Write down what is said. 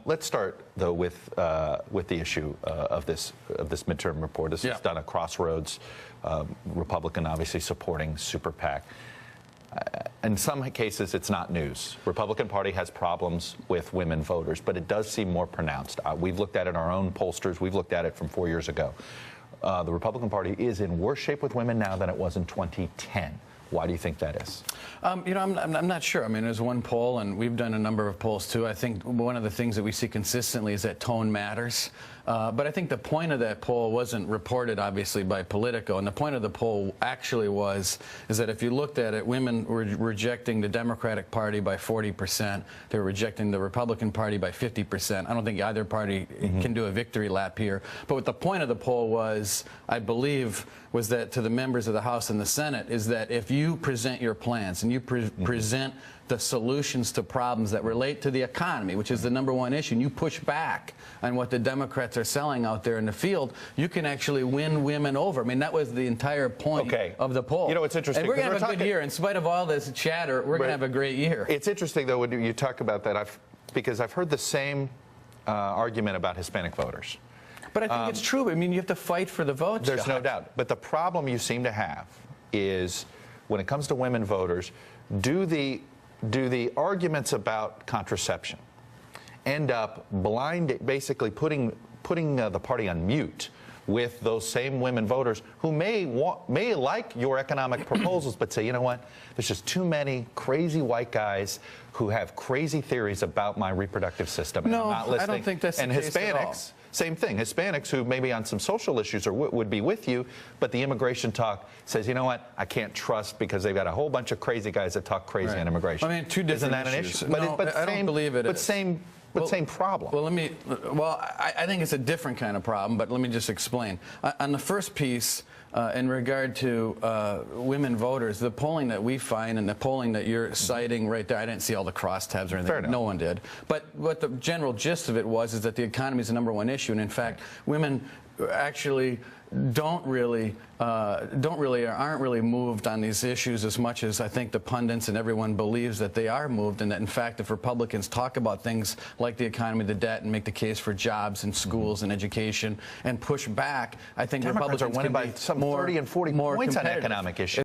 Let's start, though, with the issue of this midterm report. This is done at Crossroads. Republican, obviously, supporting super PAC. In some cases, it's not news. Republican Party has problems with women voters, but it does seem more pronounced. We've looked at it in our own pollsters. We've looked at it from 4 years ago. The Republican Party is in worse shape with women now than it was in 2010. Why do you think that is? You know, I'm not sure. I mean, there's one poll, and we've done a number of polls, too. I think one of the things that we see consistently is that tone matters. But I think the point of that poll wasn't reported, obviously, by Politico. And the point of the poll actually is that if you looked at it, women were rejecting the Democratic Party by 40%. They were rejecting the Republican Party by 50%. I don't think either party can do a victory lap here. But what the point of the poll was, I believe, was that to the members of the House and the Senate, is that if you present your plans and you present the solutions to problems that relate to the economy, which is the #1 issue, and you push back on what the Democrats are selling out there in the field, you can actually win women over. I mean, that was the entire point of the poll. You know, it's interesting. And we're going to have a good year. In spite of all this chatter, we're going to have a great year. It's interesting, though, when you talk about that, because I've heard the same argument about Hispanic voters. But I think it's true. I mean, you have to fight for the votes. There's no doubt. But the problem you seem to have is when it comes to women voters, do the arguments about contraception end up basically putting the party on mute with those same women voters who may like your economic proposals, but say, you know what, there's just too many crazy white guys who have crazy theories about my reproductive system, and I'm not listening. I don't think that's the case at all. Hispanics, same thing. Hispanics who maybe on some social issues would be with you, but the immigration talk says, you know what, I can't trust because they've got a whole bunch of crazy guys that talk crazy on immigration. I mean, two different issues. Isn't that an issue? No, but I don't believe it is. Same problem. Well, I think it's a different kind of problem, but let me just explain. On the first piece, in regard to women voters, the polling that we find and the polling that you're citing right there, I didn't see all the crosstabs or anything. Fair enough. No one did. But what the general gist of it is that the economy is the #1 issue, and in fact, women actually aren't really moved on these issues as much as I think the pundits and everyone believes that they are moved, and that in fact if Republicans talk about things like the economy, the debt, and make the case for jobs and schools and education and push back, I think Democrats Republicans are winning by some 30 and 40 points on economic issues.